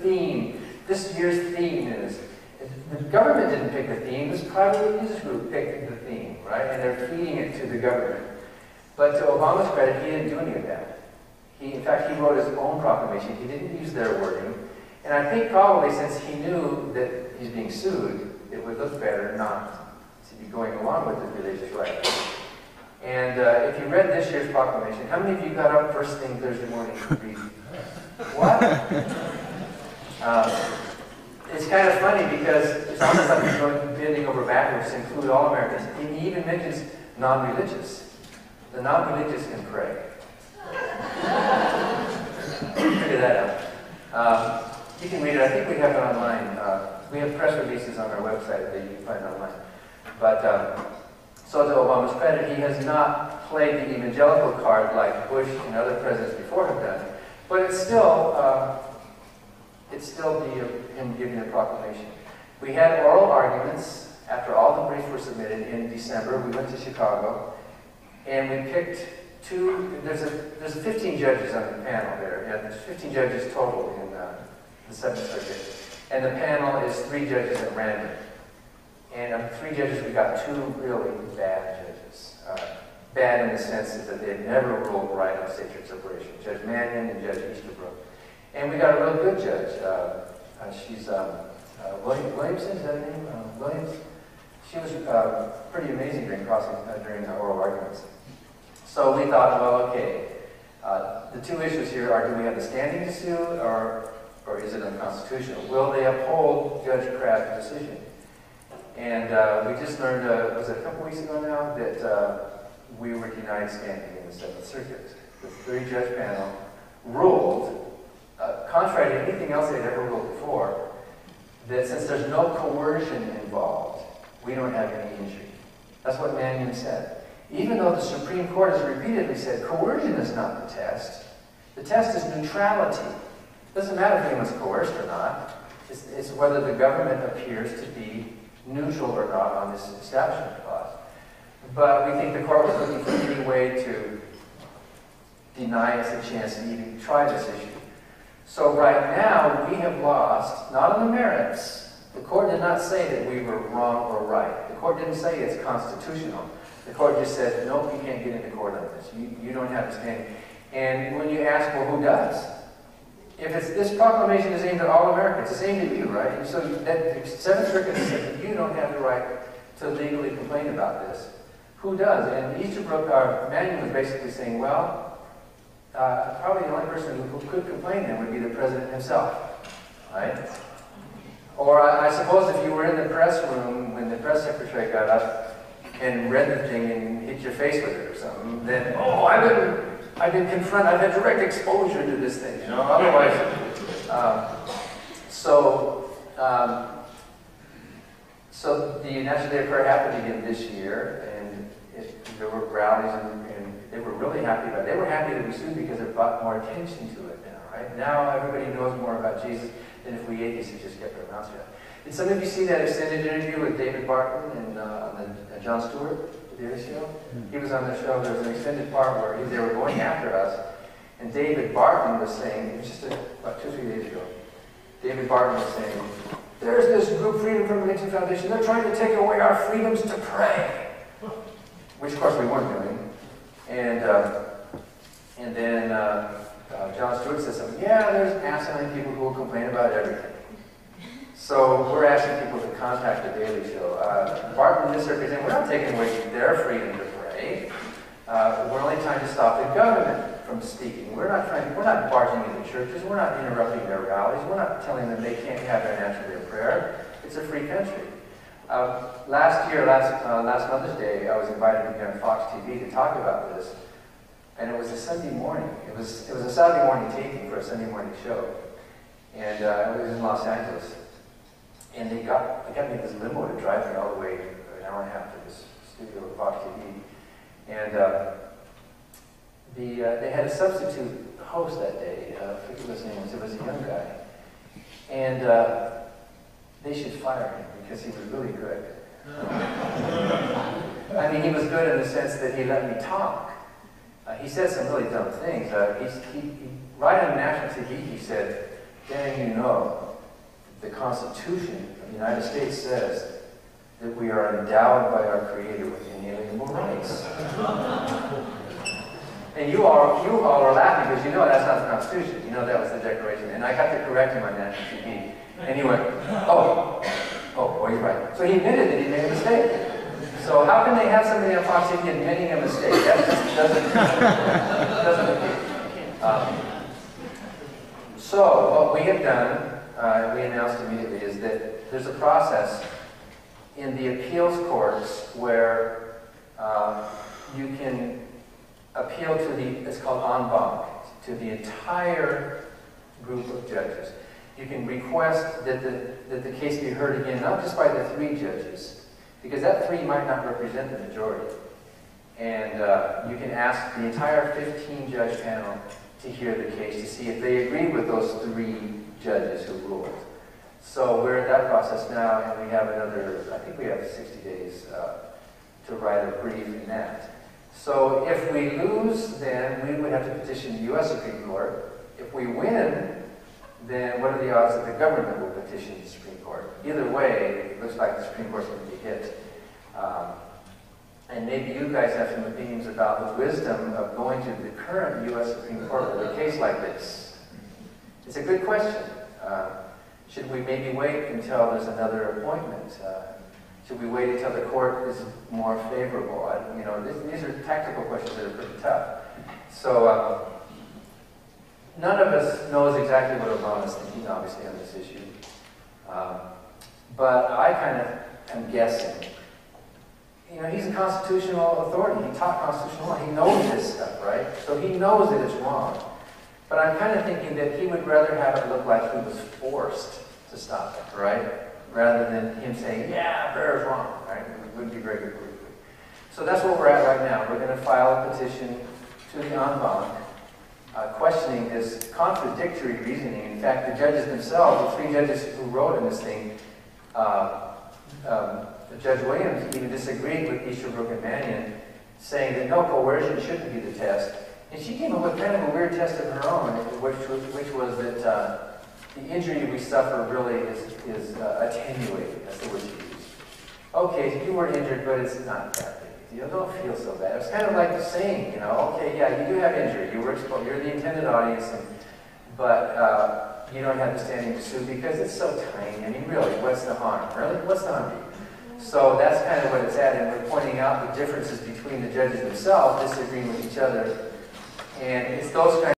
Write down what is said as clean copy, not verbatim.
theme. This year's theme is, the government didn't pick the theme, this private religious group picked the theme, right? And they're feeding it to the government. But to Obama's credit, he didn't do any of that. In fact, he wrote his own proclamation. He didn't use their wording. And I think probably since he knew that he's being sued, it would look better not to be going along with the religious right. And if you read this year's proclamation, how many of you got up first thing Thursday morning to read? What? It's kind of funny because it's almost like he's going bending over backwards to include all Americans. And he even mentions non-religious. The non-religious can pray. Figure that out. You can read it. I think we have it online. We have press releases on our website that you can find online. But so to Obama's credit, he has not played the evangelical card like Bush and other presidents before have done. But it's still him giving a proclamation. We had oral arguments after all the briefs were submitted in December. We went to Chicago, and we picked two. There's 15 judges on the panel there. Yeah, there's 15 judges total in the Seventh Circuit, and the panel is 3 judges at random. And of 3 judges, we got 2 really bad judges. Bad in the sense that they've never ruled right on state-church separation. Judge Mannion and Judge Easterbrook. And we got a real good judge. She's Williamson, is that her name? Williams. She was pretty amazing during the oral arguments. So we thought, well, okay, the 2 issues here are: do we have the standing to sue, or is it unconstitutional? Will they uphold Judge Craft's decision? And we just learned, was it a couple weeks ago now, that we were denied standing in the Seventh Circuit. The 3-judge panel ruled, contrary to anything else they'd ever ruled before, that since there's no coercion involved, we don't have any injury. That's what Mannion said. Even though the Supreme Court has repeatedly said coercion is not the test. The test is neutrality. It doesn't matter if anyone's coerced or not. It's whether the government appears to be neutral or not on this establishment clause. But we think the court was looking for any way to deny us a chance to even try this issue. So right now, we have lost, not on the merits. The court did not say that we were wrong or right. The court didn't say it's constitutional. The court just said, nope, you can't get into court on this. You don't have to stand. And when you ask, well, who does? If this proclamation is aimed at all Americans, it's aimed at you, right? And so that the Seventh Circuit said that you don't have the right to legally complain about this. Who does? And Easterbrook, our Mannion, was basically saying, well, probably the only person who could complain then would be the president himself, right? Or I suppose if you were in the press room when the press secretary got up and read the thing and hit your face with it or something, then, oh, I've been confronted, I've had direct exposure to this thing, you know, otherwise, so the National Day of Prayer happened again this year, and there were rallies, and they were really happy about it. They were happy that we sued because it brought more attention to it now, right? Now everybody knows more about Jesus than if we atheists had just kept our mouths shut. Did some of you see that extended interview with David Barton and Jon Stewart, the Daily Show? He was on the show. There was an extended part where they were going after us, and David Barton was saying, it was just about 2 or 3 days ago, David Barton was saying, there's this group, Freedom from Religion Foundation, they're trying to take away our freedoms to pray, which of course we weren't doing. And then Jon Stewart said something, yeah, there's asinine people who will complain about everything. So we're asking people to contact the Daily Show. Barton just representing, we're not taking away their freedom to pray. We're only trying to stop the government from speaking. We're not barging into churches. We're not interrupting their rallies. We're not telling them they can't have their National Day of Prayer. It's a free country. Last Mother's Day, I was invited to be on Fox TV to talk about this, and it was a Sunday morning. It was a Saturday morning taping for a Sunday morning show, and it was in Los Angeles. And they got me this limo to drive me all the way an hour and a half to this studio at Fox TV. And they had a substitute host that day. I forget what his name was. It was a young guy. And they should fire him because he was really good. I mean, he was good in the sense that he let me talk. He said some really dumb things. Right on national TV, he said, dang, you know, the Constitution of the United States says that we are endowed by our Creator with inalienable rights. And you all are laughing because you know that's not the Constitution. You know that was the Declaration. And I got to correct him on that on TV. And he went, oh, you're right. So he admitted that he made a mistake. So how can they have somebody on Fox TV admitting a mistake? That just doesn't so what we have done, we announced immediately, is that there's a process in the appeals courts where you can appeal to it's called en banc, to the entire group of judges. You can request that the case be heard again, not just by the 3 judges, because that 3 might not represent the majority. And you can ask the entire 15-judge panel to hear the case to see if they agree with those 3 judges who ruled. So we're at that process now, and we have another, I think we have 60 days to write a brief in that. So if we lose, then we would have to petition the U.S. Supreme Court. If we win, then what are the odds that the government will petition the Supreme Court? Either way, it looks like the Supreme Court's going to be hit. And maybe you guys have some opinions about the wisdom of going to the current U.S. Supreme Court with a case like this. It's a good question. Should we maybe wait until there's another appointment? Should we wait until the court is more favorable? These are tactical questions that are pretty tough. So none of us knows exactly what Obama's thinking, obviously, on this issue. But I kind of am guessing. He's a constitutional authority. He taught constitutional law. He knows this stuff, right? So he knows that it's wrong. But I'm kind of thinking that he would rather have it look like he was forced to stop it, right? Rather than him saying, yeah, Bear's wrong, right? It wouldn't be very good politically. So that's where we're at right now. We're going to file a petition to the en banc questioning this contradictory reasoning. In fact, the judges themselves, the 3 judges who wrote in this thing, Judge Williams even disagreed with Easterbrook and Mannion, saying that no, coercion shouldn't be the test. And she came up with kind of a weird test of her own, which was that the injury we suffer really is attenuated. That's the word she used. Okay, you were injured, but it's not that big a deal. Don't feel so bad. It's kind of like saying, okay, yeah, you do have injury. You were exposed. You're the intended audience, but you don't have the standing to sue because it's so tiny. I mean, really, what's the harm? Really, what's the harm? So that's kind of what it's at, and we're pointing out the differences between the judges themselves disagreeing with each other, and it's those kinds